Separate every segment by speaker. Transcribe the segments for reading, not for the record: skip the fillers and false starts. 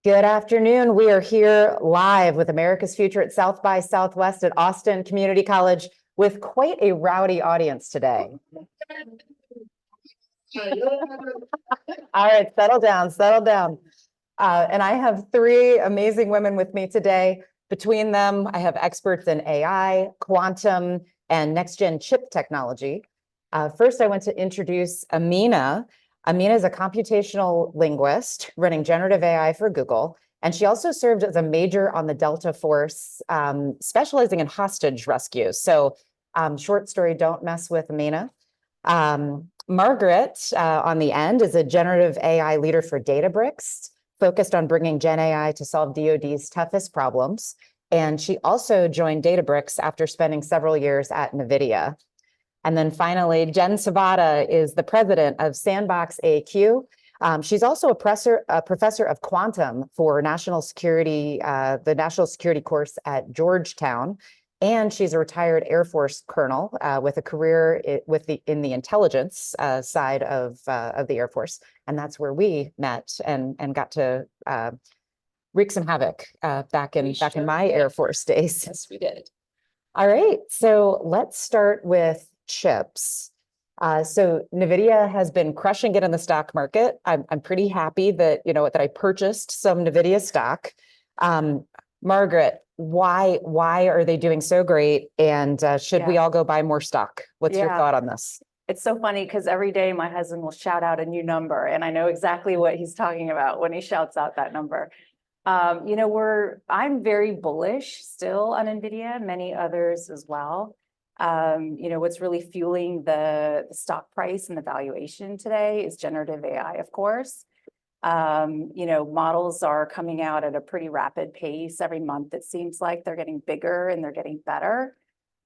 Speaker 1: Good afternoon. We are here live with America's Future at South by Southwest at Austin Community College with quite a rowdy audience today. All right, settle down, settle down. And I have three amazing women with me today. Between them, I have experts in AI, quantum, and next-gen chip technology. First, I want to introduce Amina. Amina is a computational linguist running generative AI for Google, and she also served as a major on the Delta Force, specializing in hostage rescue. So short story, don't mess with Amina. Margaret, on the end, is a generative AI leader for Databricks, focused on bringing Gen AI to solve DoD's toughest problems. And she also joined Databricks after spending several years at NVIDIA. And then finally, Jen Sovada is the president of SandboxAQ. She's also a professor of quantum for national security, the national security course at Georgetown. And she's a retired Air Force colonel with a career in the intelligence side of the Air Force. And that's where we met and got to wreak some havoc back in my Air Force days.
Speaker 2: Yes, we did.
Speaker 1: All right, so let's start with chips. So NVIDIA has been crushing it in the stock market. I'm pretty happy that that I purchased some NVIDIA stock. Margaret, why are they doing so great? And should we all go buy more stock? What's your thought on this?
Speaker 2: It's so funny because every day my husband will shout out a new number, and I know exactly what he's talking about when he shouts out that number. I'm very bullish still on NVIDIA, many others as well. What's really fueling the stock price and the valuation today is generative AI, of course. Models are coming out at a pretty rapid pace every month. It seems like they're getting bigger and they're getting better.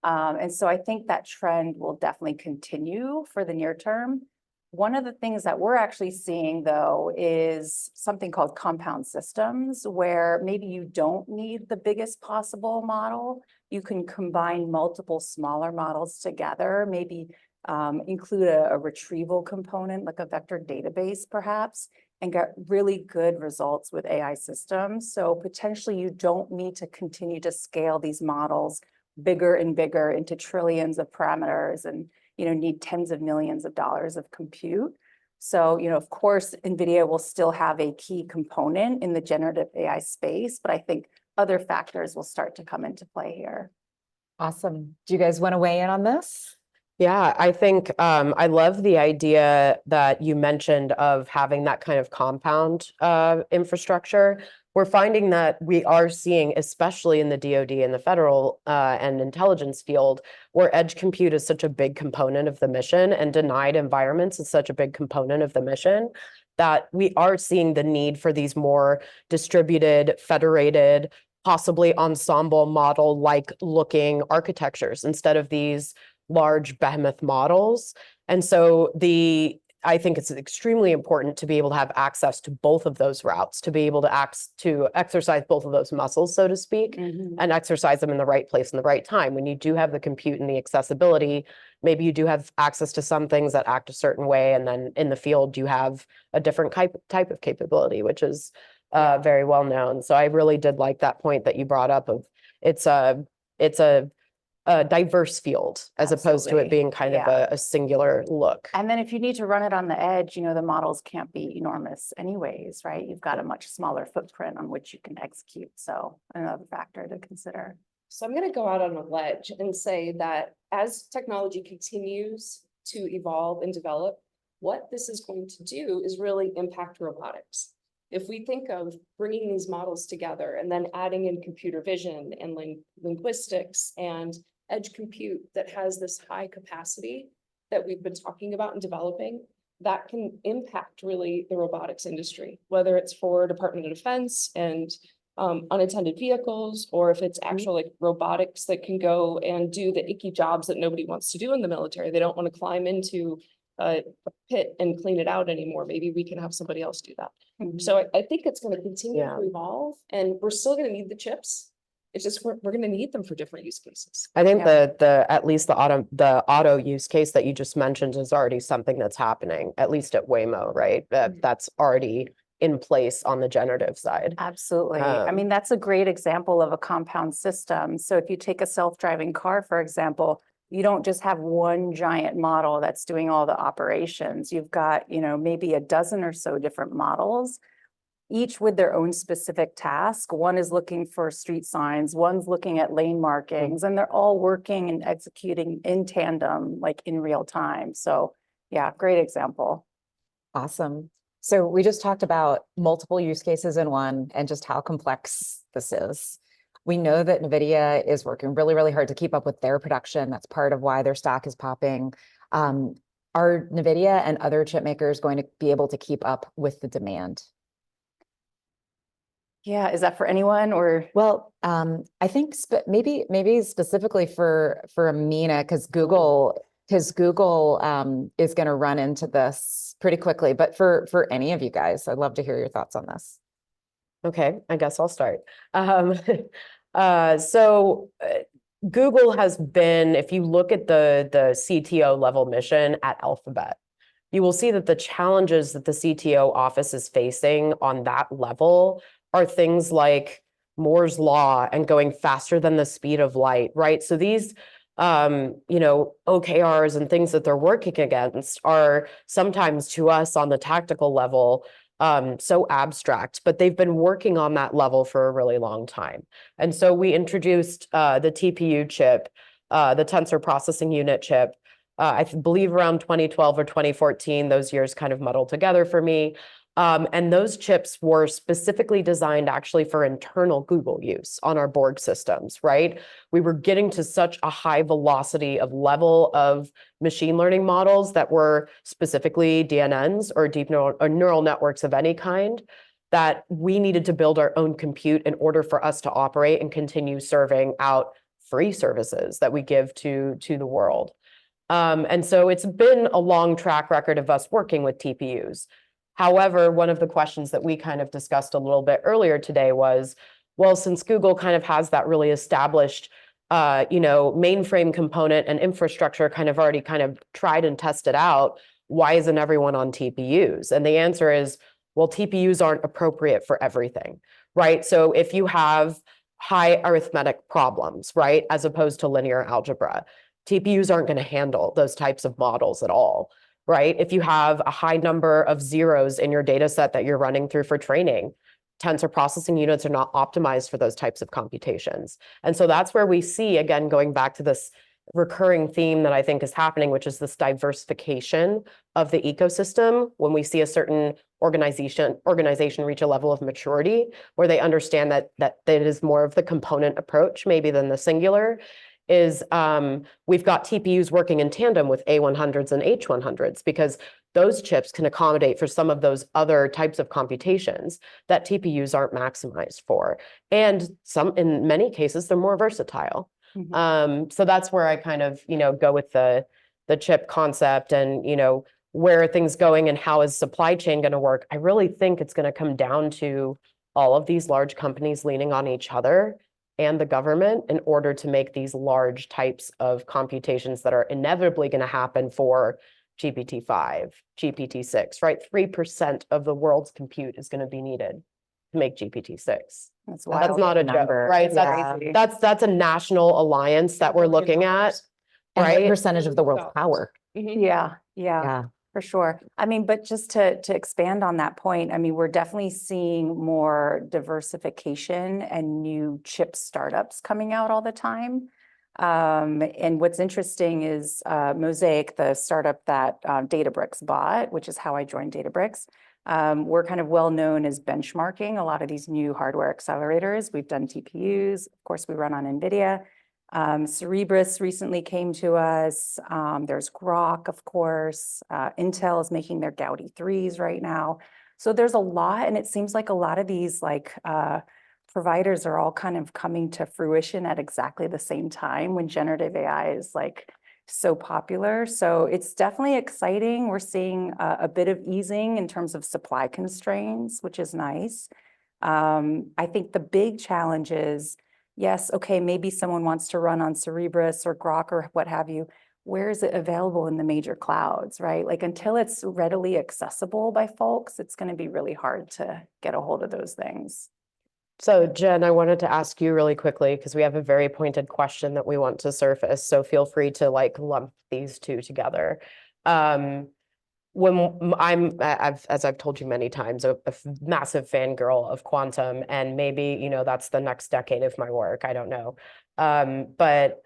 Speaker 2: And so I think that trend will definitely continue for the near term. One of the things that we're actually seeing, though, is something called compound systems, where maybe you don't need the biggest possible model. You can combine multiple smaller models together, maybe include a retrieval component, like a vector database, perhaps, and get really good results with AI systems. So potentially you don't need to continue to scale these models bigger and bigger into trillions of parameters and need tens of millions of dollars of compute. So, of course, NVIDIA will still have a key component in the generative AI space, but I think other factors will start to come into play here.
Speaker 1: Awesome. Do you guys want to weigh in on this?
Speaker 3: Yeah, I think I love the idea that you mentioned of having that kind of compound infrastructure. We're finding that we are seeing, especially in the DoD and the federal and intelligence field, where edge compute is such a big component of the mission and denied environments is such a big component of the mission, that we are seeing the need for these more distributed, federated, possibly ensemble model-like looking architectures instead of these large behemoth models. And so I think it's extremely important to be able to have access to both of those routes, to be able to exercise both of those muscles, so to speak, and exercise them in the right place in the right time. When you do have the compute and the accessibility, maybe you do have access to some things that act a certain way, and then in the field you have a different type of capability, which is very well known. So I really did like that point that you brought up of it's a diverse field as opposed to it being kind of a singular look.
Speaker 2: And then if you need to run it on the edge, the models can't be enormous anyways, right? You've got a much smaller footprint on which you can execute. So another factor to consider.
Speaker 4: So I'm going to go out on a ledge and say that as technology continues to evolve and develop, what this is going to do is really impact robotics. If we think of bringing these models together and then adding in computer vision and linguistics and edge compute that has this high capacity that we've been talking about and developing, that can impact really the robotics industry, whether it's for Department of Defense and unattended vehicles, or if it's actual like robotics that can go and do the icky jobs that nobody wants to do in the military. They don't want to climb into a pit and clean it out anymore. Maybe we can have somebody else do that. So I think it's going to continue to evolve, and we're still going to need the chips. It's just we're going to need them for different use cases.
Speaker 3: I think at least the auto use case that you just mentioned is already something that's happening, at least at Waymo, right? That's already in place on the generative side.
Speaker 2: Absolutely. I mean, that's a great example of a compound system. So if you take a self-driving car, for example, you don't just have one giant model that's doing all the operations. You've got, you know, maybe a dozen or so different models, each with their own specific task. One is looking for street signs, one's looking at lane markings, and they're all working and executing in tandem, like in real time. So yeah, great example.
Speaker 1: Awesome. So we just talked about multiple use cases in one and just how complex this is. We know that NVIDIA is working really, really hard to keep up with their production. That's part of why their stock is popping. Are NVIDIA and other chip makers going to be able to keep up with the demand?
Speaker 2: Yeah, is that for anyone or?
Speaker 1: Well, I think maybe specifically for Amina, because Google is going to run into this pretty quickly. But for any of you guys, I'd love to hear your thoughts on this.
Speaker 3: Okay, I guess I'll start. Google has been, if you look at the CTO level mission at Alphabet, you will see that the challenges that the CTO office is facing on that level are things like Moore's law and going faster than the speed of light, right? So these OKRs and things that they're working against are sometimes to us on the tactical level so abstract, but they've been working on that level for a really long time. And so we introduced the TPU chip, the tensor processing unit chip, I believe around 2012 or 2014, those years kind of muddled together for me. And those chips were specifically designed actually for internal Google use on our Borg systems, right? We were getting to such a high velocity of level of machine learning models that were specifically DNNs or deep neural networks of any kind, that we needed to build our own compute in order for us to operate and continue serving out free services that we give to the world. And so it's been a long track record of us working with TPUs. However, one of the questions that we kind of discussed a little bit earlier today was, well, since Google kind of has that really established, mainframe component and infrastructure kind of already kind of tried and tested out, why isn't everyone on TPUs? And the answer is, well, TPUs aren't appropriate for everything, right? So if you have high arithmetic problems, right, as opposed to linear algebra, TPUs aren't going to handle those types of models at all. Right? If you have a high number of zeros in your data set that you're running through for training, tensor processing units are not optimized for those types of computations. And so that's where we see, again, going back to this recurring theme that I think is happening, which is this diversification of the ecosystem. When we see a certain organization reach a level of maturity where they understand that it is more of the component approach maybe than the singular, is we've got TPUs working in tandem with A100s and H100s because those chips can accommodate for some of those other types of computations that TPUs aren't maximized for. And in many cases, they're more versatile.
Speaker 2: Mm-hmm.
Speaker 3: So that's where I kind of, go with the chip concept and, where are things going and how is supply chain going to work? I really think it's going to come down to all of these large companies leaning on each other and the government in order to make these large types of computations that are inevitably going to happen for GPT-5, GPT-6, right? 3% of the world's compute is going to be needed to make GPT-6.
Speaker 2: That's
Speaker 3: not a joke, right?
Speaker 2: Yeah.
Speaker 3: That's a national alliance that we're looking at,
Speaker 1: And
Speaker 3: right?
Speaker 1: what percentage of the world's power?
Speaker 2: Yeah.
Speaker 1: Yeah.
Speaker 2: For sure. I mean, but just to expand on that point, I mean, we're definitely seeing more diversification and new chip startups coming out all the time. And what's interesting is Mosaic, the startup that Databricks bought, which is how I joined Databricks. We're kind of well known as benchmarking a lot of these new hardware accelerators. We've done TPUs. Of course, we run on NVIDIA. Cerebras recently came to us. There's Grok, of course. Intel is making their Gaudi 3s right now. So there's a lot, and it seems like a lot of these providers are all kind of coming to fruition at exactly the same time when generative AI is so popular. So it's definitely exciting. We're seeing a bit of easing in terms of supply constraints, which is nice. I think the big challenge is, yes, okay, maybe someone wants to run on Cerebras or Grok or what have you. where is it available in the major clouds, right? Like until it's readily accessible by folks, it's going to be really hard to get a hold of those things.
Speaker 3: So Jen, I wanted to ask you really quickly because we have a very pointed question that we want to surface. So feel free to like lump these two together. When as I've told you many times, a massive fangirl of quantum, and maybe, you know, that's the next decade of my work. I don't know. But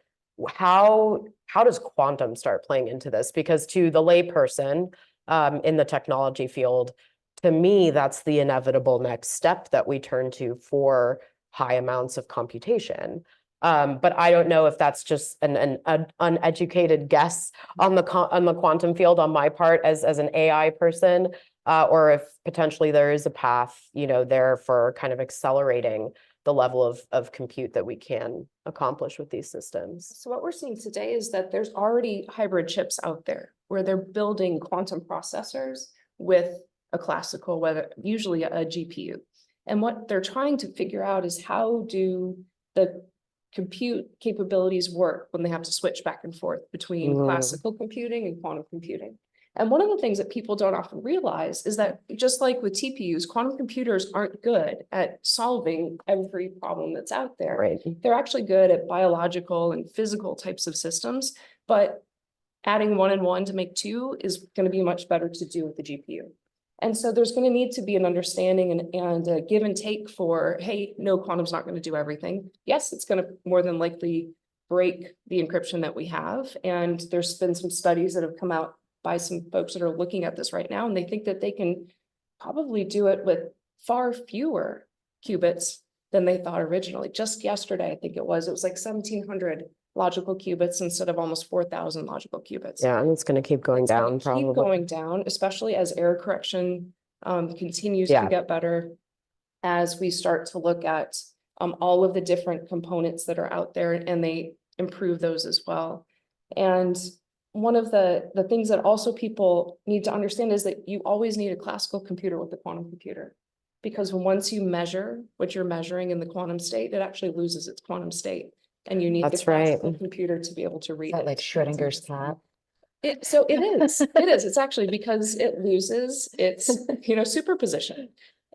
Speaker 3: how does quantum start playing into this? Because to the layperson in the technology field, to me, that's the inevitable next step that we turn to for high amounts of computation. But I don't know if that's just an uneducated guess on the quantum field on my part as an AI person, or if potentially there is a path, you know, there for kind of accelerating the level of compute that we can accomplish with these systems.
Speaker 4: So what we're seeing today is that there's already hybrid chips out there where they're building quantum processors with a classical, usually a GPU. And what they're trying to figure out is how do the compute capabilities work when they have to switch back and forth between classical computing and quantum computing. And one of the things that people don't often realize is that just like with TPUs, quantum computers aren't good at solving every problem that's out there.
Speaker 3: Right.
Speaker 4: They're actually good at biological and physical types of systems, but adding 1 and 1 to make 2 is going to be much better to do with the GPU. And so there's going to need to be an understanding and a give and take for, hey, no, quantum's not going to do everything. Yes, it's going to more than likely break the encryption that we have. And there's been some studies that have come out by some folks that are looking at this right now, and they think that they can probably do it with far fewer qubits than they thought originally. Just yesterday, I think it was like 1,700 logical qubits instead of almost 4,000 logical qubits.
Speaker 3: Yeah, and it's going to keep going down, probably.
Speaker 4: Keep going down, especially as error correction continues to get better, as we start to look at all of the different components that are out there, and they improve those as well. And one of the things that also people need to understand is that you always need a classical computer with a quantum computer, because once you measure what you're measuring in the quantum state, it actually loses its quantum state. And you need the classical computer to be able to read it.
Speaker 1: Like Schrodinger's cat.
Speaker 4: So it is. It is. It's actually because it loses its, superposition.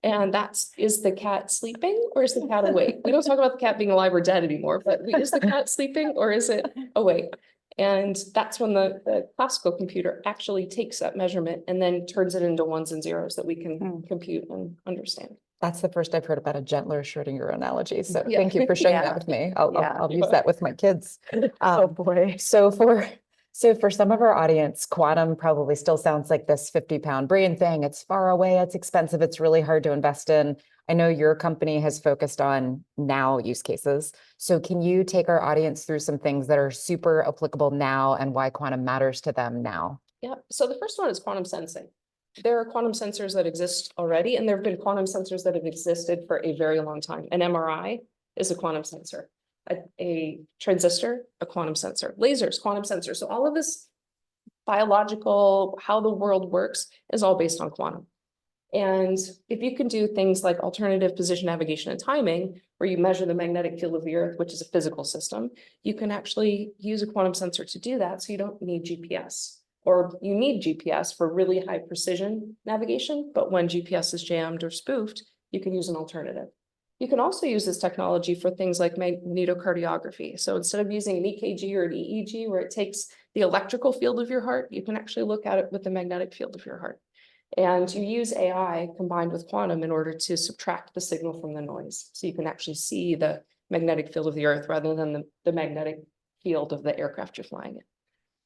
Speaker 4: And is the cat sleeping or is the cat awake? We don't talk about the cat being alive or dead anymore, but is the cat sleeping or is it awake? And that's when the classical computer actually takes that measurement and then turns it into ones and zeros that we can compute and understand.
Speaker 1: That's the first I've heard about a gentler Schrodinger analogy. So thank you for sharing that with me. I'll use that with my kids.
Speaker 3: Oh boy.
Speaker 1: So for some of our audience, quantum probably still sounds like this 50-pound brain thing. It's far away, it's expensive, it's really hard to invest in. I know your company has focused on now use cases. So can you take our audience through some things that are super applicable now and why quantum matters to them now?
Speaker 4: Yeah. So the first one is quantum sensing. There are quantum sensors that exist already, and there have been quantum sensors that have existed for a very long time. An MRI is a quantum sensor, a transistor, a quantum sensor, lasers, quantum sensors. So all of this biological, how the world works is all based on quantum. And if you can do things like alternative position navigation and timing, where you measure the magnetic field of the Earth, which is a physical system, you can actually use a quantum sensor to do that. So you don't need GPS. Or you need GPS for really high precision navigation, but when GPS is jammed or spoofed, you can use an alternative. You can also use this technology for things like magnetocardiography. So instead of using an EKG or an EEG, where it takes the electrical field of your heart, you can actually look at it with the magnetic field of your heart. And you use AI combined with quantum in order to subtract the signal from the noise. So you can actually see the magnetic field of the Earth rather than the magnetic field of the aircraft you're flying in.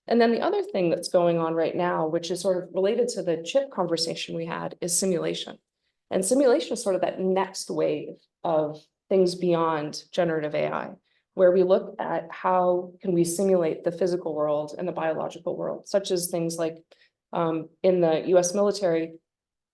Speaker 4: And then the other thing that's going on right now, which is sort of related to the chip conversation we had, is simulation. And simulation is sort of that next wave of things beyond generative AI, where we look at how can we simulate the physical world and the biological world, such as things like in the US military,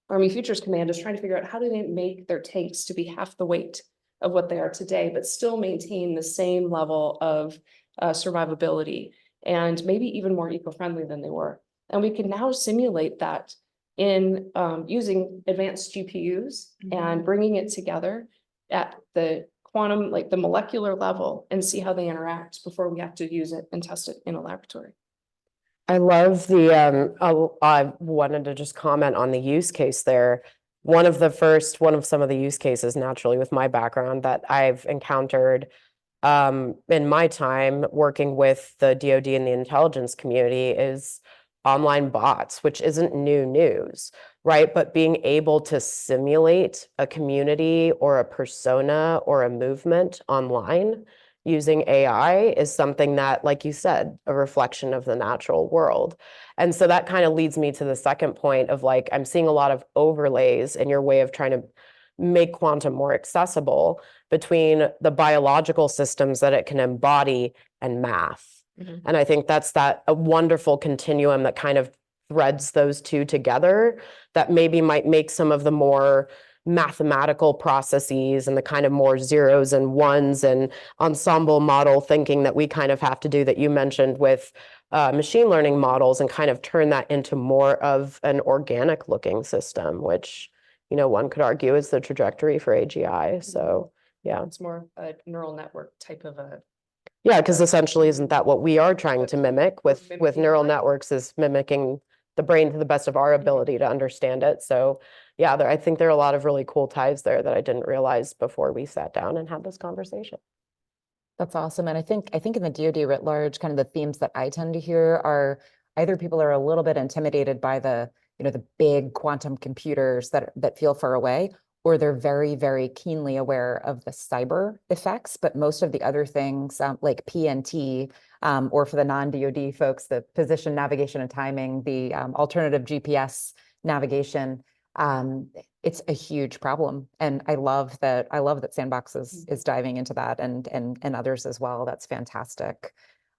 Speaker 4: Army Futures Command is trying to figure out how do they make their tanks to be half the weight of what they are today, but still maintain the same level of survivability, and maybe even more eco-friendly than they were. And we can now simulate that in using advanced GPUs and bringing it together at the quantum, like the molecular level, and see how they interact before we have to use it and test it in a laboratory.
Speaker 3: I love I wanted to just comment on the use case there. One of some of the use cases naturally with my background that I've encountered in my time working with the DoD and the intelligence community is online bots, which isn't new news, right? But being able to simulate a community or a persona or a movement online using AI is something that, like you said, a reflection of the natural world. And so that kind of leads me to the second point of like, I'm seeing a lot of overlays in your way of trying to make quantum more accessible between the biological systems that it can embody and math.
Speaker 4: Mhm.
Speaker 3: And I think that's a wonderful continuum that kind of threads those two together that maybe might make some of the more mathematical processes and the kind of more zeros and ones and ensemble model thinking that we kind of have to do that you mentioned with machine learning models and kind of turn that into more of an organic looking system, which, one could argue is the trajectory for AGI. So, yeah.
Speaker 4: It's more a neural network type of a.
Speaker 3: Yeah, because essentially, isn't that what we are trying to mimic with
Speaker 4: mimicking
Speaker 3: neural
Speaker 4: the brain.
Speaker 3: networks is mimicking the brain to the best of our ability to understand it. So yeah, I think there are a lot of really cool ties there that I didn't realize before we sat down and had this conversation.
Speaker 1: That's awesome. And I think in the DoD writ large, kind of the themes that I tend to hear are either people are a little bit intimidated by the big quantum computers that feel far away, or they're very, very keenly aware of the cyber effects. But most of the other things, like PNT, or for the non-DoD folks, the position, navigation, and timing, the alternative GPS navigation, it's a huge problem. And I love that Sandbox is diving into that and others as well. That's fantastic.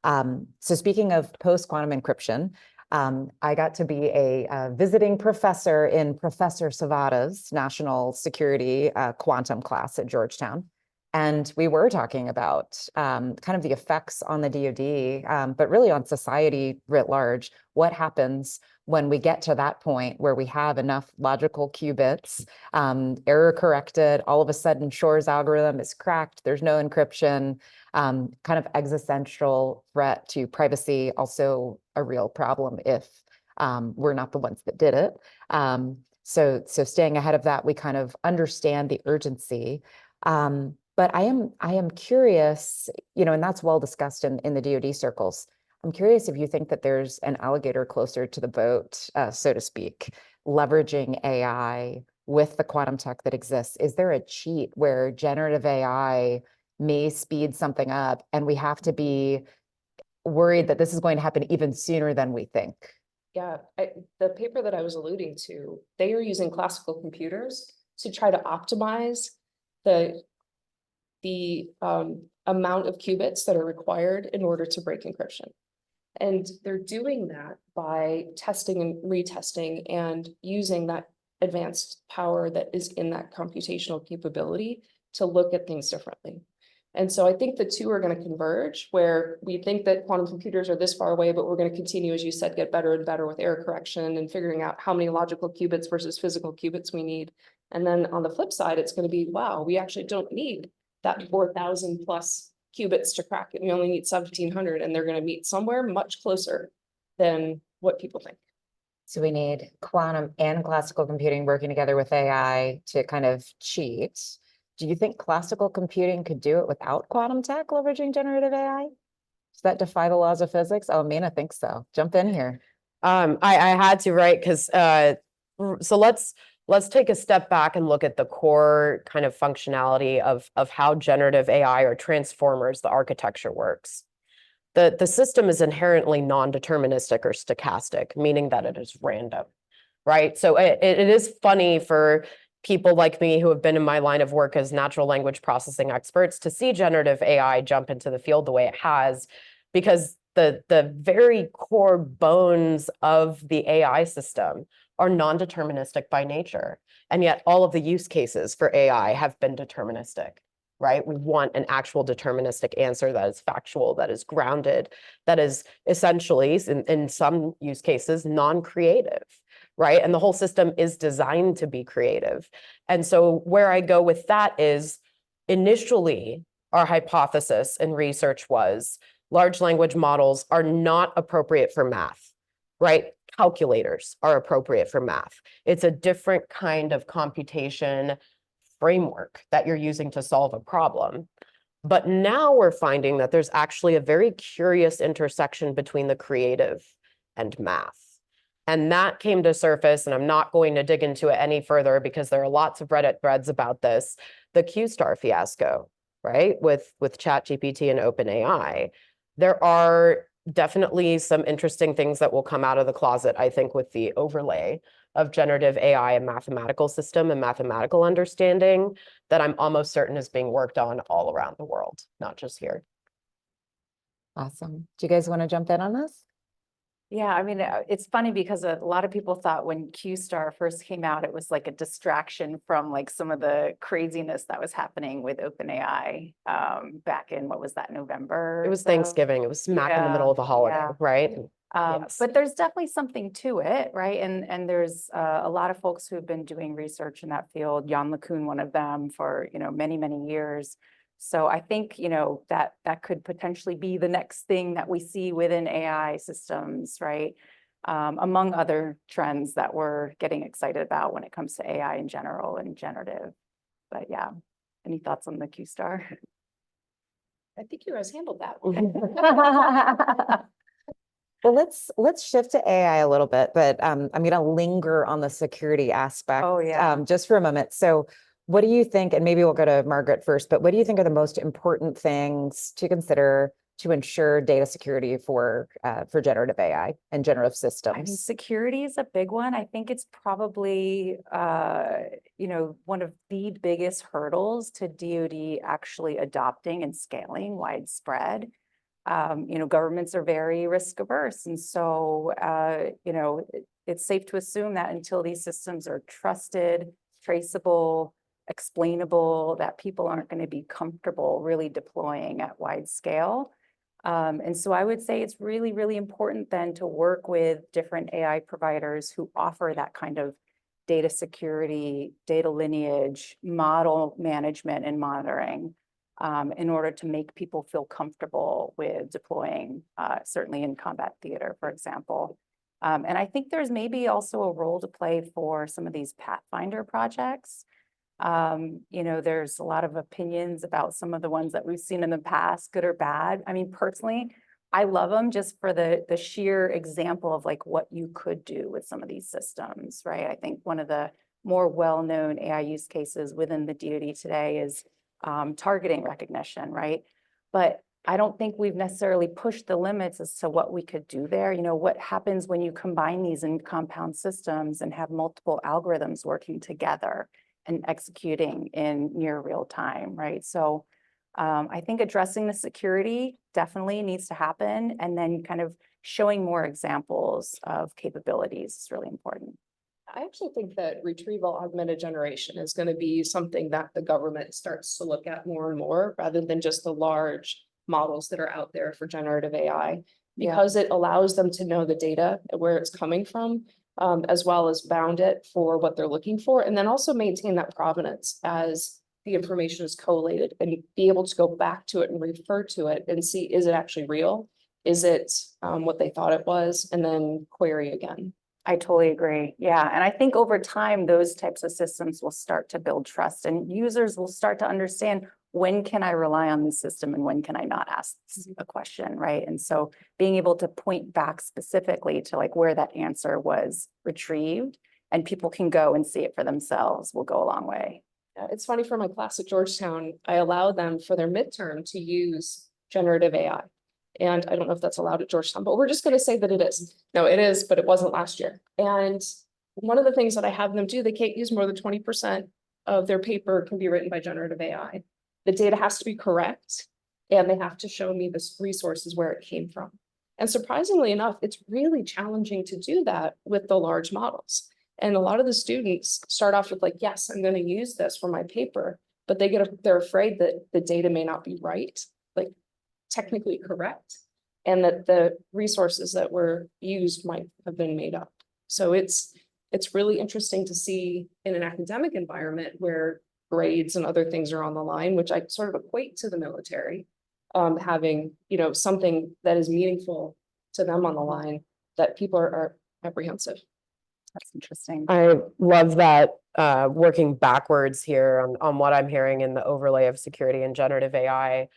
Speaker 1: So speaking of post-quantum encryption, I got to be a visiting professor in Professor Sovada's national security quantum class at Georgetown. And we were talking about kind of the effects on the DoD, but really on society writ large. What happens when we get to that point where we have enough logical qubits, error corrected, all of a sudden Shor's algorithm is cracked, there's no encryption, kind of existential threat to privacy, also a real problem if we're not the ones that did it. So staying ahead of that, we kind of understand the urgency. But I am curious, and that's well discussed in the DoD circles. I'm curious if you think that there's an alligator closer to the boat, so to speak, leveraging AI with the quantum tech that exists. Is there a cheat where generative AI may speed something up and we have to be worried that this is going to happen even sooner than we think?
Speaker 4: Yeah, the paper that I was alluding to, they are using classical computers to try to optimize the amount of qubits that are required in order to break encryption. And they're doing that by testing and retesting and using that advanced power that is in that computational capability to look at things differently. And so I think the two are going to converge, where we think that quantum computers are this far away, but we're going to continue, as you said, get better and better with error correction and figuring out how many logical qubits versus physical qubits we need. And then on the flip side, it's going to be, wow, we actually don't need that 4,000 plus qubits to crack it. We only need 1,700, and they're going to meet somewhere much closer than what people think.
Speaker 1: So we need quantum and classical computing working together with AI to kind of cheat. Do you think classical computing could do it without quantum tech leveraging generative AI? Does that defy the laws of physics? Oh, Amina thinks so. Jump in here.
Speaker 3: I had to, right? Because so let's take a step back and look at the core kind of functionality of how generative AI or transformers, the architecture works. The system is inherently non-deterministic or stochastic, meaning that it is random, right? So it is funny for people like me who have been in my line of work as natural language processing experts to see generative AI jump into the field the way it has, because the very core bones of the AI system are non-deterministic by nature. And yet all of the use cases for AI have been deterministic, right? We want an actual deterministic answer that is factual, that is grounded, that is essentially, in some use cases, non-creative, right? And the whole system is designed to be creative. And so where I go with that is, initially, our hypothesis in research was large language models are not appropriate for math. right? Calculators are appropriate for math. It's a different kind of computation framework that you're using to solve a problem. But now we're finding that there's actually a very curious intersection between the creative and math. And that came to surface, and I'm not going to dig into it any further because there are lots of Reddit threads about this, the Q-star fiasco, right? With ChatGPT and OpenAI. There are definitely some interesting things that will come out of the closet, I think, with the overlay of generative AI and mathematical system and mathematical understanding that I'm almost certain is being worked on all around the world, not just here.
Speaker 1: Awesome. Do you guys want to jump in on this?
Speaker 2: Yeah, I mean, it's funny because a lot of people thought when Q-star first came out, it was like a distraction from like some of the craziness that was happening with OpenAI back in, what was that, November?
Speaker 3: It was Thanksgiving. It was smack in the middle of a holiday, right? Yes.
Speaker 2: But there's definitely something to it, right? And there's a lot of folks who have been doing research in that field. Jan LeCun, one of them, for many, many years. So I think that could potentially be the next thing that we see within AI systems, right? Among other trends that we're getting excited about when it comes to AI in general and generative. But yeah, any thoughts on the Q-star?
Speaker 4: I think you guys handled that one.
Speaker 1: Well, let's shift to AI a little bit, but I'm going to linger on the security aspect just for a moment. So what do you think, and maybe we'll go to Margaret first, but what do you think are the most important things to consider to ensure data security for generative AI and generative systems?
Speaker 2: I mean, security is a big one. I think it's probably, one of the biggest hurdles to DoD actually adopting and scaling widespread. Governments are very risk averse. And so, it's safe to assume that until these systems are trusted, traceable, explainable, that people aren't going to be comfortable really deploying at wide scale. And so I would say it's really, really important then to work with different AI providers who offer that kind of data security, data lineage, model management and monitoring in order to make people feel comfortable with deploying, certainly in combat theater, for example. And I think there's maybe also a role to play for some of these Pathfinder projects. There's a lot of opinions about some of the ones that we've seen in the past, good or bad. I mean, personally, I love them just for the sheer example of like what you could do with some of these systems, right? I think one of the more well-known AI use cases within the DoD today is targeting recognition, right? But I don't think we've necessarily pushed the limits as to what we could do there. What happens when you combine these in compound systems and have multiple algorithms working together and executing in near real time, right? So I think addressing the security definitely needs to happen, and then kind of showing more examples of capabilities is really important.
Speaker 4: I actually think that retrieval augmented generation is going to be something that the government starts to look at more and more, rather than just the large models that are out there for generative AI, because it allows them to know the data, where it's coming from, as well as bound it for what they're looking for, and then also maintain that provenance as the information is collated, and be able to go back to it and refer to it and see, is it actually real? Is it what they thought it was? And then query again.
Speaker 2: I totally agree. Yeah. And I think over time, those types of systems will start to build trust, and users will start to understand, when can I rely on this system and when can I not ask a question, right? And so being able to point back specifically to like where that answer was retrieved and people can go and see it for themselves will go a long way.
Speaker 4: Yeah, it's funny, for my class at Georgetown, I allow them for their midterm to use generative AI. And I don't know if that's allowed at Georgetown, but we're just going to say that it is. No, it is, but it wasn't last year. And one of the things that I have them do, they can't use more than 20% of their paper can be written by generative AI. The data has to be correct, and they have to show me the resources where it came from. And surprisingly enough, it's really challenging to do that with the large models. And a lot of the students start off with like, yes, I'm going to use this for my paper, but they're afraid that the data may not be right, like technically correct, and that the resources that were used might have been made up. So it's really interesting to see in an academic environment where grades and other things are on the line, which I sort of equate to the military, having, something that is meaningful to them on the line, that people are apprehensive.
Speaker 2: That's interesting.
Speaker 3: I love that, working backwards here on what I'm hearing in the overlay of security and generative AI.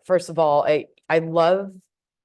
Speaker 3: First of all, I love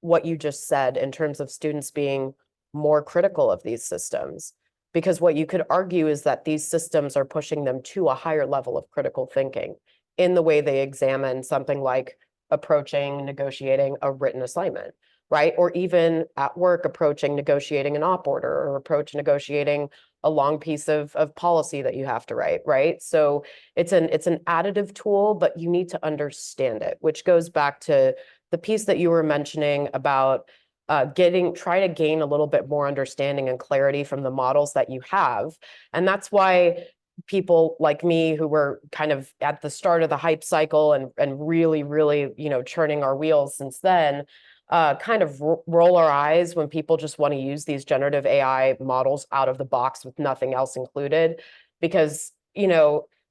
Speaker 3: what you just said in terms of students being more critical of these systems, because what you could argue is that these systems are pushing them to a higher level of critical thinking in the way they examine something like approaching negotiating a written assignment, right? Or even at work, approaching negotiating an op order or approach negotiating a long piece of policy that you have to write, right? So it's an additive tool, but you need to understand it, which goes back to the piece that you were mentioning about try to gain a little bit more understanding and clarity from the models that you have. And that's why people like me who were kind of at the start of the hype cycle and really, really, churning our wheels since then, kind of roll our eyes when people just want to use these generative AI models out of the box with nothing else included. Because,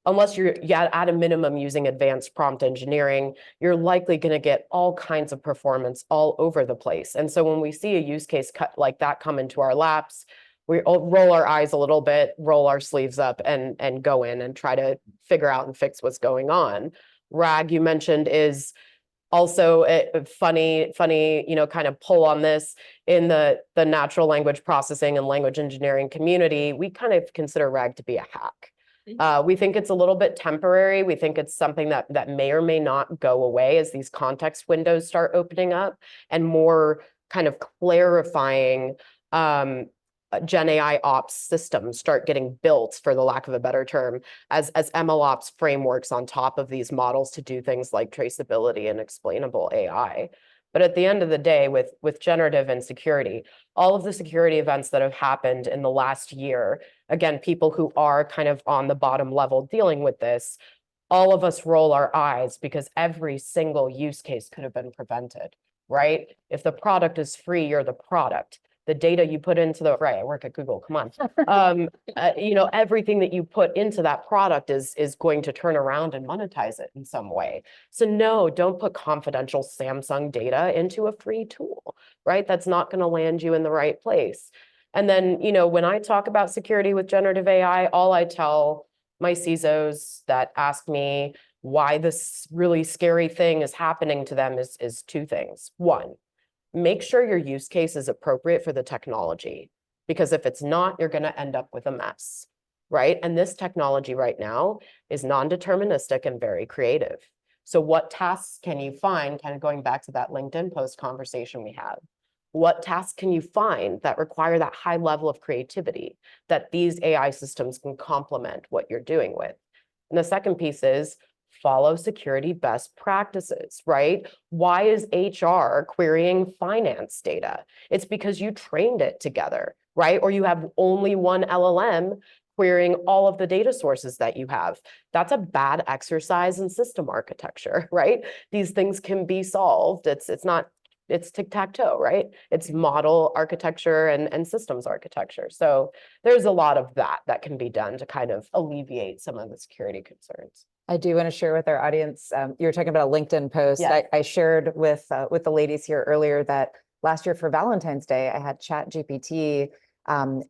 Speaker 3: unless you're at a minimum using advanced prompt engineering, you're likely going to get all kinds of performance all over the place. And so when we see a use case like that come into our laps, we roll our eyes a little bit, roll our sleeves up, and go in and try to figure out and fix what's going on. RAG, you mentioned, is also a funny, kind of pull on this. In the natural language processing and language engineering community, we kind of consider RAG to be a hack. We think it's a little bit temporary. We think it's something that may or may not go away as these context windows start opening up and more kind of clarifying Gen AI ops systems start getting built, for the lack of a better term, as ML ops frameworks on top of these models to do things like traceability and explainable AI. But at the end of the day, with generative and security, all of the security events that have happened in the last year, again, people who are kind of on the bottom level dealing with this, all of us roll our eyes because every single use case could have been prevented, right? If the product is free, you're the product. The data you put into right, I work at Google, come on. Everything that you put into that product is going to turn around and monetize it in some way. So no, don't put confidential Samsung data into a free tool, right? That's not going to land you in the right place. And then, when I talk about security with generative AI, all I tell my CISOs that ask me why this really scary thing is happening to them is two things. One, make sure your use case is appropriate for the technology, because if it's not, you're going to end up with a mess, right? And this technology right now is non-deterministic and very creative. So what tasks can you find, kind of going back to that LinkedIn post conversation we had, what tasks can you find that require that high level of creativity that these AI systems can complement what you're doing with? And the second piece is follow security best practices, right? Why is HR querying finance data? It's because you trained it together, right? Or you have only one LLM querying all of the data sources that you have. That's a bad exercise in system architecture, right? These things can be solved. It's tic-tac-toe, right? It's model architecture and systems architecture. So there's a lot of that can be done to kind of alleviate some of the security concerns.
Speaker 1: I do want to share with our audience, you were talking about a LinkedIn post.
Speaker 3: Yeah.
Speaker 1: I shared with the ladies here earlier that last year for Valentine's Day, I had ChatGPT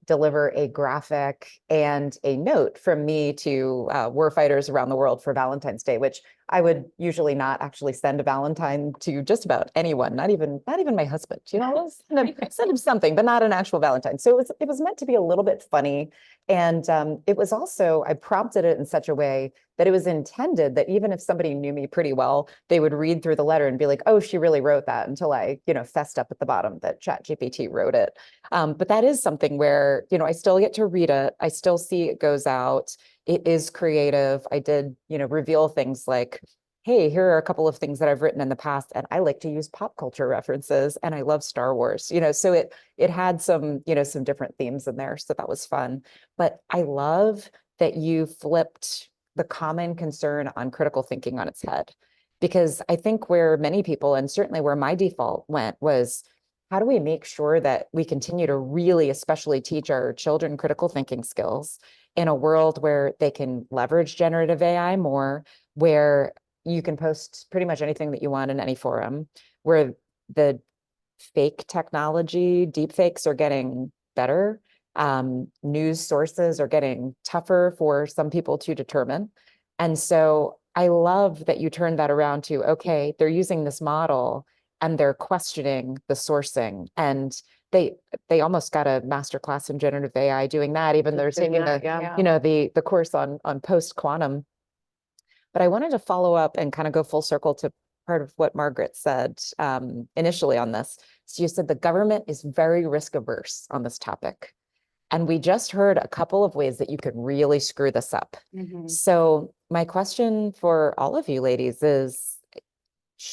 Speaker 1: deliver a graphic and a note from me to warfighters around the world for Valentine's Day, which I would usually not actually send a Valentine to just about anyone, not even my husband. Send him something, but not an actual Valentine. So it was meant to be a little bit funny. And it was also, I prompted it in such a way that it was intended that even if somebody knew me pretty well, they would read through the letter and be like, oh, she really wrote that, until I, fessed up at the bottom that ChatGPT wrote it. But that is something where, I still get to read it. I still see it goes out. It is creative. I did, reveal things like, hey, here are a couple of things that I've written in the past, and I like to use pop culture references, and I love Star Wars, so it had some, some different themes in there. So that was fun. But I love that you flipped the common concern on critical thinking on its head, because I think where many people, and certainly where my default went, was how do we make sure that we continue to really especially teach our children critical thinking skills in a world where they can leverage generative AI more, where you can post pretty much anything that you want in any forum, where the fake technology. Deep fakes are getting better. News sources are getting tougher for some people to determine. And so I love that you turned that around to, okay, they're using this model and they're questioning the sourcing. And they almost got a masterclass in generative AI doing that, even though they're taking the,
Speaker 3: yeah.
Speaker 1: you know, the course on post-quantum. But I wanted to follow up and kind of go full circle to part of what Margaret said initially on this. So you said the government is very risk averse on this topic. And we just heard a couple of ways that you could really screw this up. So my question for all of you ladies is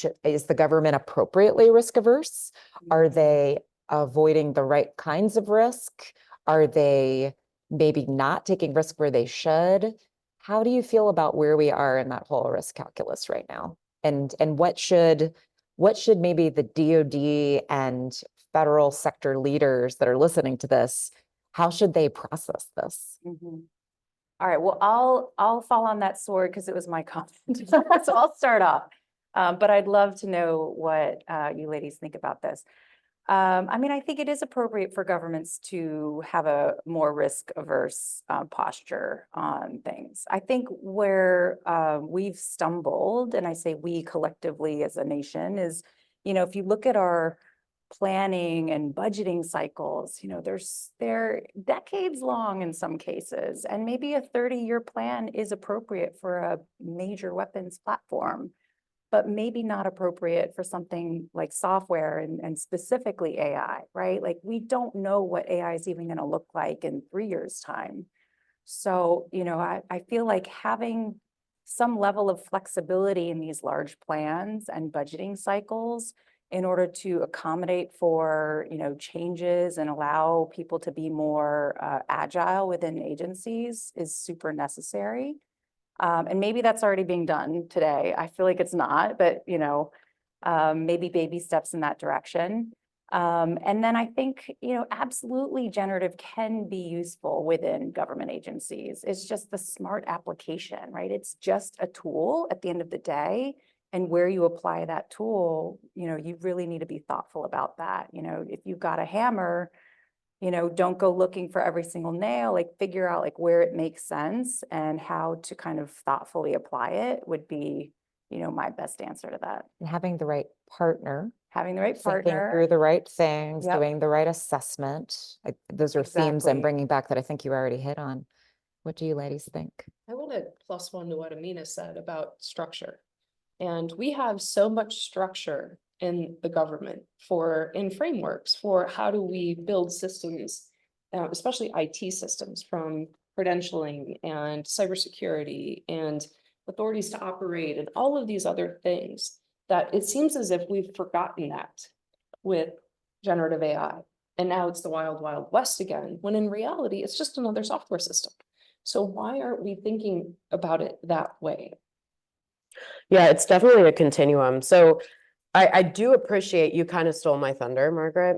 Speaker 1: the government appropriately risk averse? Are they avoiding the right kinds of risk? Are they maybe not taking risk where they should? How do you feel about where we are in that whole risk calculus right now? And what should maybe the DoD and federal sector leaders that are listening to this, how should they process this?
Speaker 2: All right, well, I'll fall on that sword because it was my comment. So I'll start off. But I'd love to know what you ladies think about this. I mean, I think it is appropriate for governments to have a more risk-averse posture on things. I think where we've stumbled, and I say we collectively as a nation, is, you know, if you look at our planning and budgeting cycles, you know, they're decades long in some cases, and maybe a 30-year plan is appropriate for a major weapons platform, but maybe not appropriate for something like software and specifically AI, right? Like, we don't know what AI is even going to look like in 3 years' time. So, you know, I feel like having some level of flexibility in these large plans and budgeting cycles in order to accommodate for, you know, changes and allow people to be more agile within agencies is super necessary. And maybe that's already being done today. I feel like it's not, but, you know, maybe baby steps in that direction. And then I think, you know, absolutely generative can be useful within government agencies. It's just the smart application, right? It's just a tool at the end of the day. And where you apply that tool, you know, you really need to be thoughtful about that. You know, if you've got a hammer, you know, don't go looking for every single nail, like figure out like where it makes sense and how to kind of thoughtfully apply it would be, you know, my best answer to that.
Speaker 1: And having the right partner.
Speaker 2: Having the right
Speaker 1: Thinking
Speaker 2: partner.
Speaker 1: through the right things,
Speaker 2: Yep.
Speaker 1: doing the right assessment. Those are themes I'm
Speaker 2: Exactly.
Speaker 1: bringing back that I think you already hit on. What do you ladies think?
Speaker 4: I want to plus one to what Amina said about structure. And we have so much structure in the government in frameworks for how do we build systems, especially IT systems, from credentialing and cybersecurity and authorities to operate and all of these other things, that it seems as if we've forgotten that with generative AI. And now it's the wild, wild west again, when in reality, it's just another software system. So why aren't we thinking about it that way?
Speaker 3: Yeah, it's definitely a continuum. So I do appreciate you kind of stole my thunder, Margaret.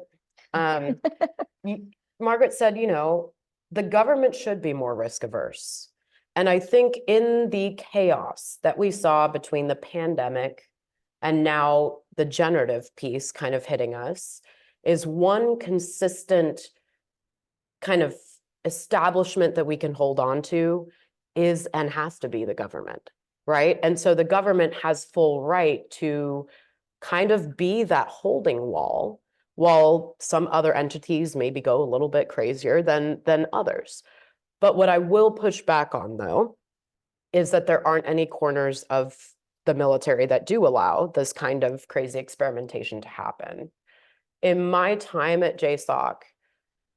Speaker 3: Margaret said, you know, the government should be more risk averse. And I think in the chaos that we saw between the pandemic and now the generative piece kind of hitting us, is one consistent kind of establishment that we can hold on to is and has to be the government, right? And so the government has full right to kind of be that holding wall, while some other entities maybe go a little bit crazier than others. But what I will push back on, though, is that there aren't any corners of the military that do allow this kind of crazy experimentation to happen. In my time at JSOC,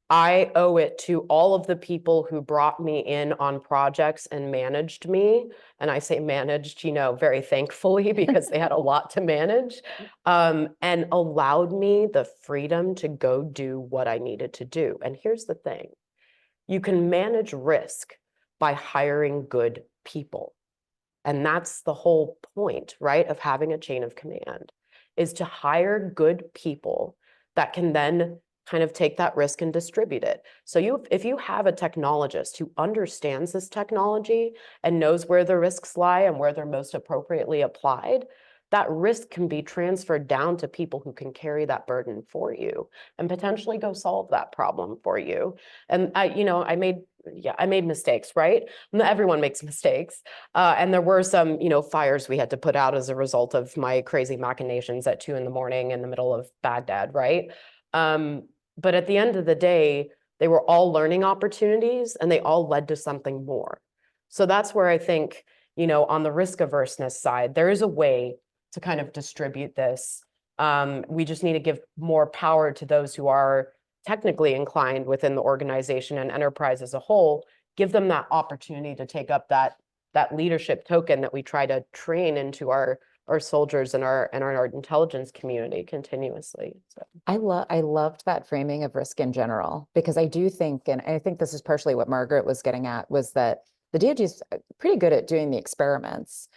Speaker 3: I owe it to all of the people who brought me in on projects and managed me. And I say managed, you know, very thankfully, because they had a lot to manage, and allowed me the freedom to go do what I needed to do. And here's the thing. You can manage risk by hiring good people. And that's the whole point, right, of having a chain of command, is to hire good people that can then kind of take that risk and distribute it. So if you have a technologist who understands this technology and knows where the risks lie and where they're most appropriately applied, that risk can be transferred down to people who can carry that burden for you and potentially go solve that problem for you. And I made mistakes, right? Everyone makes mistakes. And there were some, fires we had to put out as a result of my crazy machinations at 2 a.m. in the middle of Baghdad, right? But at the end of the day, they were all learning opportunities and they all led to something more. So that's where I think, on the risk averseness side, there is a way to kind of distribute this. We just need to give more power to those who are technically inclined within the organization and enterprise as a whole, give them that opportunity to take up that leadership token that we try to train into our soldiers and our intelligence community continuously. So
Speaker 1: I loved that framing of risk in general, because I do think, and I think this is partially what Margaret was getting at, was that the DoD is pretty good at doing the experiments,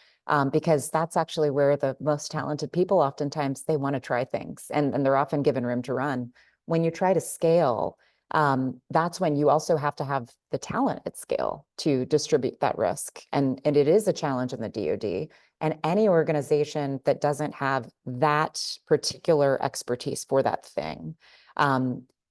Speaker 1: because that's actually where the most talented people, oftentimes, they want to try things, and they're often given room to run. When you try to scale, that's when you also have to have the talent at scale to distribute that risk. And it is a challenge in the DoD. And any organization that doesn't have that particular expertise for that thing,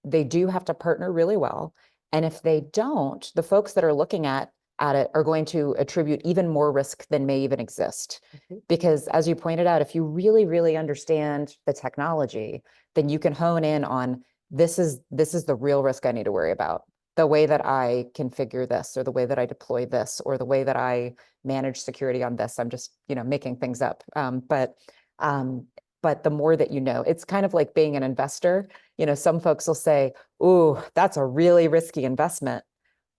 Speaker 1: they do have to partner really well. And if they don't, the folks that are looking at it are going to attribute even more risk than may even exist. Because as you pointed out, if you really, really understand the technology, then you can hone in on this is the real risk I need to worry about. The way that I configure this, or the way that I deploy this, or the way that I manage security on this. I'm just, making things up. But the more that it's kind of like being an investor. Some folks will say, "Ooh, that's a really risky investment."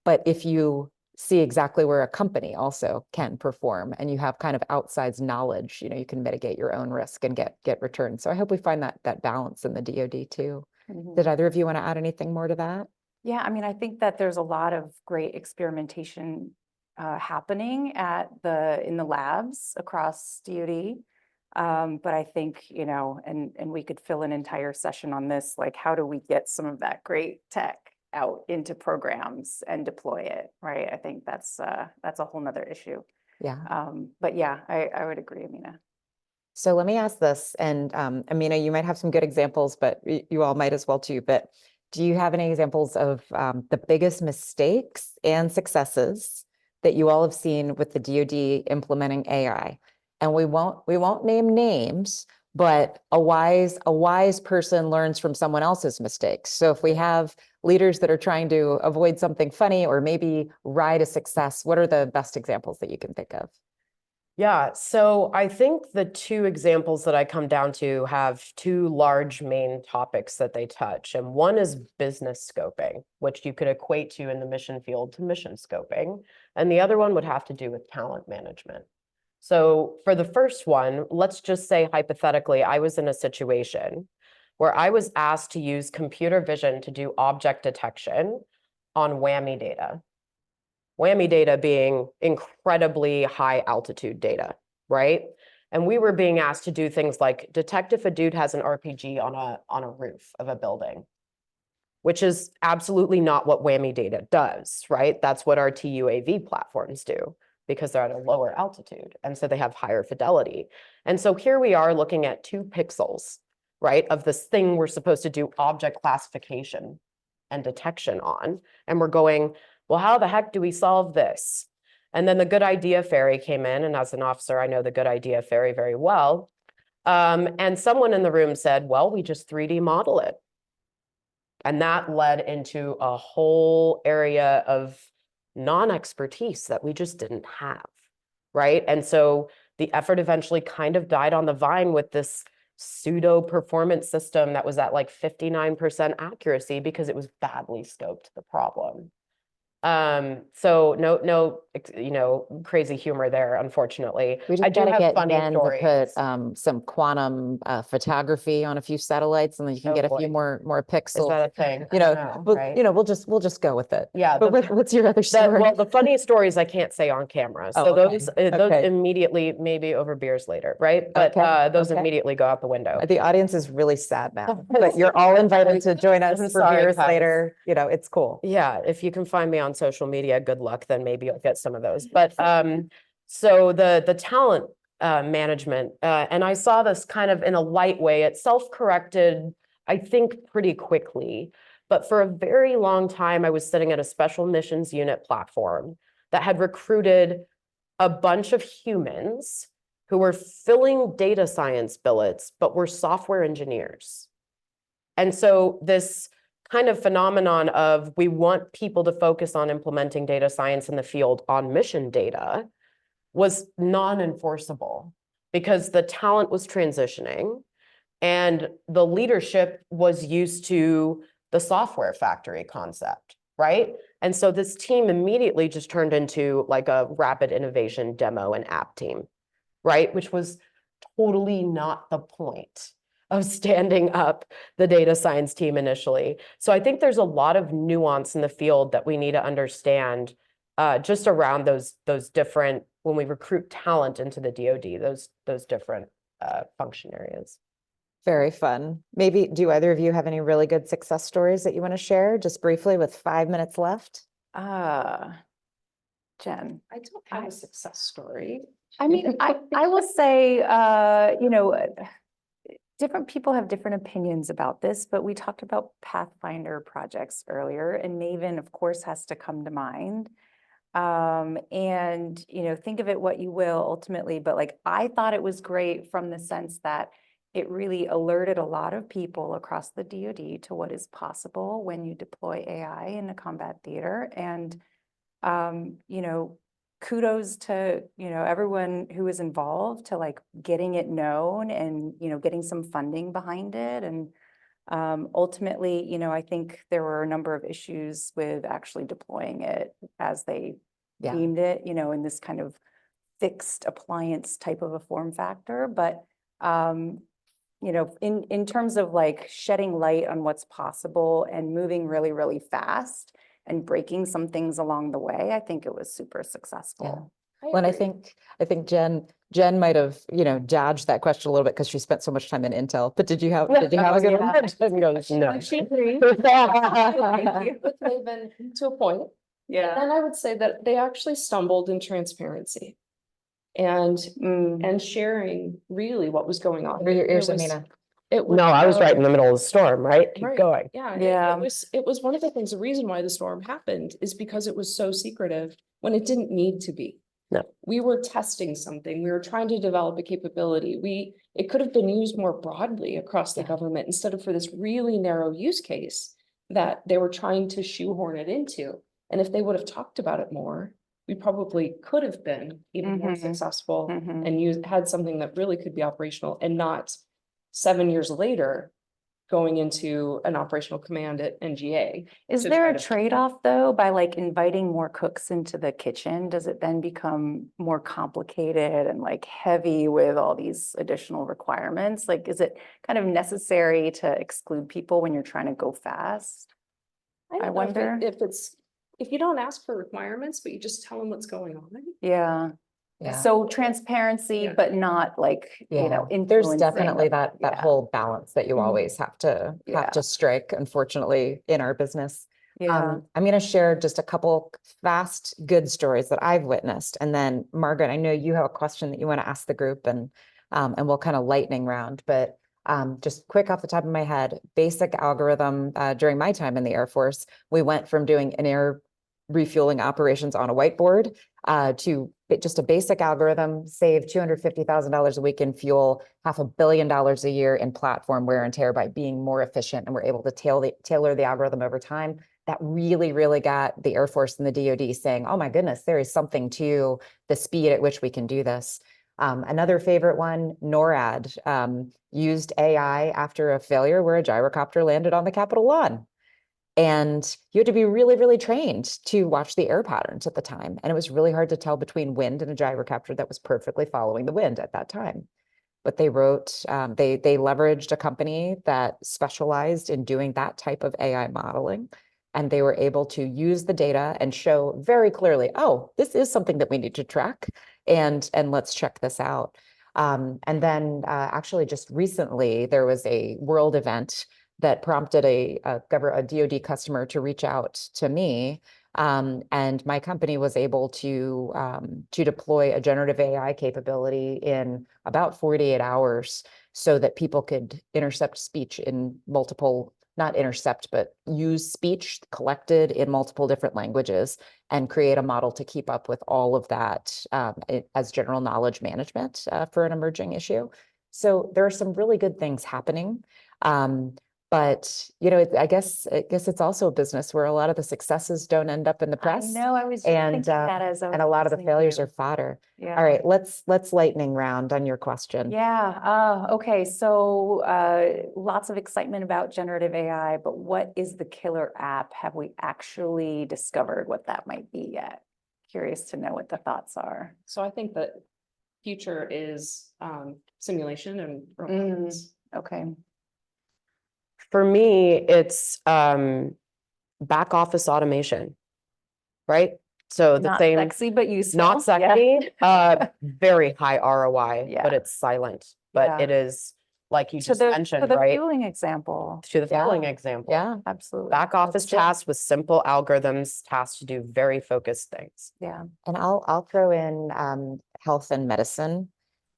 Speaker 1: But if you see exactly where a company also can perform, and you have kind of outsized knowledge, you can mitigate your own risk and get returns. So I hope we find that balance in the DoD too. Did either of you want to add anything more to that?
Speaker 2: Yeah, I mean, I think that there's a lot of great experimentation happening in the labs across DoD. But I think, and we could fill an entire session on this, like, how do we get some of that great tech out into programs and deploy it, right? I think that's a whole nother issue.
Speaker 1: Yeah.
Speaker 2: But yeah, I would agree, Amina.
Speaker 1: So let me ask this, and Amina, you might have some good examples, but you all might as well too. But do you have any examples of the biggest mistakes and successes that you all have seen with the DoD implementing AI? And we won't name names, but a wise person learns from someone else's mistakes. So if we have leaders that are trying to avoid something funny or maybe ride a success, what are the best examples that you can think of?
Speaker 3: Yeah, so I think the 2 examples that I come down to have 2 large main topics that they touch. And one is business scoping, which you could equate to in the mission field to mission scoping. And the other one would have to do with talent management. So for the first one, let's just say hypothetically, I was in a situation where I was asked to use computer vision to do object detection on whammy data. Whammy data being incredibly high altitude data, right? And we were being asked to do things like detect if a dude has an RPG on a roof of a building, which is absolutely not what whammy data does, right? That's what our TUAV platforms do, because they're at a lower altitude. And so they have higher fidelity. And so here we are looking at 2 pixels, right, of this thing we're supposed to do object classification and detection on. And we're going, well, how the heck do we solve this? And then the good idea fairy came in, and as an officer, I know the good idea fairy very well. And someone in the room said, well, we just 3D model it. And that led into a whole area of non-expertise that we just didn't have, right? And so the effort eventually kind of died on the vine with this pseudo performance system that was at like 59% accuracy because it was badly scoped the problem. So no, crazy humor there, unfortunately.
Speaker 1: We
Speaker 3: I
Speaker 1: just
Speaker 3: do
Speaker 1: gotta
Speaker 3: have
Speaker 1: get
Speaker 3: funny
Speaker 1: Jen to
Speaker 3: stories.
Speaker 1: put some quantum photography on a few satellites, and then you can
Speaker 3: Oh,
Speaker 1: get a
Speaker 3: boy.
Speaker 1: few more
Speaker 3: Is
Speaker 1: pixels.
Speaker 3: that a thing? I don't know, right?
Speaker 1: We'll just go with it.
Speaker 3: Yeah,
Speaker 1: But what's your other story?
Speaker 3: well, the funny stories I can't say on camera. So
Speaker 1: Oh, okay.
Speaker 3: those
Speaker 1: Okay.
Speaker 3: immediately, maybe over beers later, right? But
Speaker 1: Okay,
Speaker 3: those
Speaker 1: okay.
Speaker 3: immediately go out the window.
Speaker 1: The audience is really sad now, but you're all invited to join us
Speaker 3: I'm
Speaker 1: for
Speaker 3: sorry,
Speaker 1: beers
Speaker 3: guys.
Speaker 1: later. It's cool.
Speaker 3: Yeah, if you can find me on social media, good luck, then maybe you'll get some of those. But so the talent management. And I saw this kind of in a light way. It self-corrected, I think, pretty quickly. But for a very long time, I was sitting at a special missions unit platform that had recruited a bunch of humans who were filling data science billets, but were software engineers. And so this kind of phenomenon of we want people to focus on implementing data science in the field on mission data was non-enforceable because the talent was transitioning and the leadership was used to the software factory concept, right? And so this team immediately just turned into like a rapid innovation demo and app team, right? Which was totally not the point of standing up the data science team initially. So I think there's a lot of nuance in the field that we need to understand just around those different, when we recruit talent into the DoD, those different function areas.
Speaker 1: Very fun. Maybe, do either of you have any really good success stories that you want to share, just briefly with 5 minutes left?
Speaker 2: Jen.
Speaker 4: I don't have a success story.
Speaker 2: I mean, I will say, you know, different people have different opinions about this, but we talked about Pathfinder projects earlier, and Maven, of course, has to come to mind. And, you know, think of it what you will ultimately, but like, I thought it was great from the sense that it really alerted a lot of people across the DoD to what is possible when you deploy AI in a combat theater. And, you know, kudos to, you know, everyone who was involved to like getting it known and, you know, getting some funding behind it. And ultimately, you know, I think there were a number of issues with actually deploying it as they deemed it, you know, in this kind of fixed appliance type of a form factor. But, you know, in terms of like shedding light on what's possible and moving really, really fast and breaking some things along the way, I think it was super successful.
Speaker 1: Well, and I think Jen might have, you know, dodged that question a little bit because she spent so much time in Intel. But did you have a good one?
Speaker 3: No.
Speaker 4: She agreed. With Maven to a point.
Speaker 2: Yeah.
Speaker 4: Then I would say that they actually stumbled in transparency and sharing really what was going on.
Speaker 1: Over your ears,
Speaker 4: It was-
Speaker 1: Amina.
Speaker 4: It was,
Speaker 3: No, I was right in the middle of the storm, right? Keep
Speaker 4: Right.
Speaker 3: going.
Speaker 4: Yeah,
Speaker 2: Yeah.
Speaker 4: it was one of the things, the reason why the storm happened is because it was so secretive when it didn't need to be.
Speaker 3: No.
Speaker 4: We were testing something, we were trying to develop a capability. It could have been used more broadly across the government instead of for this really narrow use case that they were trying to shoehorn it into. And if they would have talked about it more, we probably could have been even more successful and had something that really could be operational and not 7 years later going into an operational command at NGA.
Speaker 2: Is
Speaker 4: to
Speaker 2: there
Speaker 4: try
Speaker 2: a
Speaker 4: to-
Speaker 2: trade-off though, by like inviting more cooks into the kitchen? Does it then become more complicated and like heavy with all these additional requirements? Like, is it kind of necessary to exclude people when you're trying to go fast?
Speaker 4: don't
Speaker 2: I
Speaker 4: know
Speaker 2: wonder.
Speaker 4: if you don't ask for requirements, but you just tell them what's going on.
Speaker 2: Yeah.
Speaker 1: Yeah.
Speaker 2: So transparency,
Speaker 4: Yeah.
Speaker 2: but not like, you know,
Speaker 1: There's
Speaker 2: influencing
Speaker 1: definitely
Speaker 2: the-
Speaker 1: that whole balance that you always have
Speaker 2: Yeah.
Speaker 1: to strike, unfortunately, in our business.
Speaker 2: Yeah.
Speaker 1: I'm going to share just a couple fast, good stories that I've witnessed. And then Margaret, I know you have a question that you want to ask the group and we'll kind of lightning round, but just quick off the top of my head, basic algorithm during my time in the Air Force, we went from doing an air refueling operations on a whiteboard to just a basic algorithm, save $250,000 a week in fuel, $500 million a year in platform wear and tear by being more efficient. And we're able to tailor the algorithm over time. That really, really got the Air Force and the DoD saying, oh my goodness, there is something to the speed at which we can do this. Another favorite one, NORAD, used AI after a failure where a gyrocopter landed on the Capitol lawn. And you had to be really, really trained to watch the air patterns at the time. And it was really hard to tell between wind and a gyrocopter that was perfectly following the wind at that time. But they wrote, they leveraged a company that specialized in doing that type of AI modeling. And they were able to use the data and show very clearly, oh, this is something that we need to track. And let's check this out. And then actually just recently, there was a world event that prompted a DoD customer to reach out to me And my company was able to deploy a generative AI capability in about 48 hours so that people could intercept speech in multiple, not intercept, but use speech collected in multiple different languages and create a model to keep up with all of that as general knowledge management for an emerging issue. So there are some really good things happening. But I guess it's also a business where a lot of the successes don't end up in the press.
Speaker 2: I know, I was just
Speaker 1: and
Speaker 2: thinking that as I was
Speaker 1: and a lot of the
Speaker 2: listening to
Speaker 1: failures
Speaker 2: you.
Speaker 1: are fodder.
Speaker 2: Yeah.
Speaker 1: All right, let's lightning round on your question.
Speaker 2: Yeah, okay, so lots of excitement about generative AI, but what is the killer app? Have we actually discovered what that might be yet? Curious to know what the thoughts are.
Speaker 4: So I think that future is simulation and robotics.
Speaker 2: Okay.
Speaker 3: For me, it's back office automation, right? So the
Speaker 2: Not
Speaker 3: same,
Speaker 2: sexy, but useful.
Speaker 3: not
Speaker 2: Yeah.
Speaker 3: sexy, very high ROI,
Speaker 2: Yeah.
Speaker 3: but it's silent. But
Speaker 2: Yeah.
Speaker 3: it is, like you
Speaker 2: To
Speaker 3: just
Speaker 2: the
Speaker 3: mentioned,
Speaker 2: the
Speaker 3: right?
Speaker 2: fueling example.
Speaker 3: To the
Speaker 1: Yeah.
Speaker 3: fueling example.
Speaker 1: Yeah,
Speaker 2: Absolutely.
Speaker 3: Back office
Speaker 1: true.
Speaker 3: tasks with simple algorithms, tasked to do very focused things.
Speaker 2: Yeah.
Speaker 1: and I'll throw in health and medicine.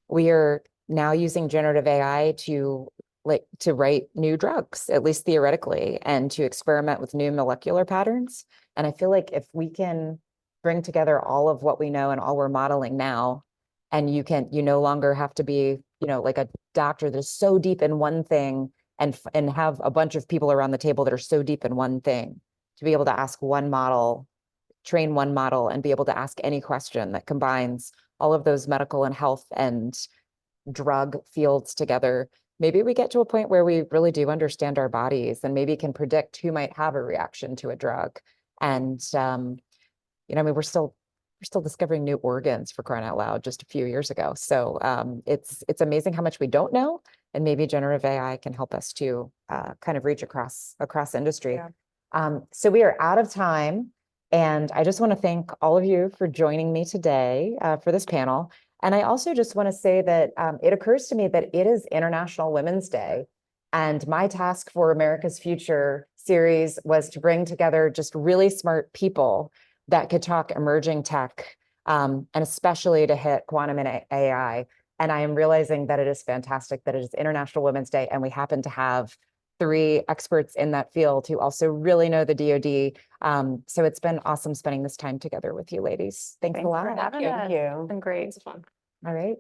Speaker 1: We are now using generative AI to write new drugs, at least theoretically, and to experiment with new molecular patterns. And I feel like if we can bring together all of what we know and all we're modeling now, and you no longer have to be, like a doctor that's so deep in one thing and have a bunch of people around the table that are so deep in one thing, to be able to ask one model, train one model, and be able to ask any question that combines all of those medical and health and drug fields together. Maybe we get to a point where we really do understand our bodies and maybe can predict who might have a reaction to a drug. And, we're still discovering new organs, for crying out loud, just a few years ago. So it's amazing how much we don't know, and maybe generative AI can help us to kind of reach across industry.
Speaker 2: Yeah.
Speaker 1: So we are out of time, and I just want to thank all of you for joining me today for this panel. And I also just want to say that it occurs to me that it is International Women's Day. And my task for America's Future series was to bring together just really smart people that could talk emerging tech, and especially to hit quantum and AI. And I am realizing that it is fantastic that it is International Women's Day, and we happen to have 3 experts in that field who also really know the DoD. So it's been awesome spending this time together with you, ladies. Thanks a
Speaker 2: Thanks
Speaker 1: lot.
Speaker 2: for having
Speaker 3: Thank
Speaker 2: us.
Speaker 3: you.
Speaker 2: It's been great.
Speaker 4: It's fun.
Speaker 1: All right.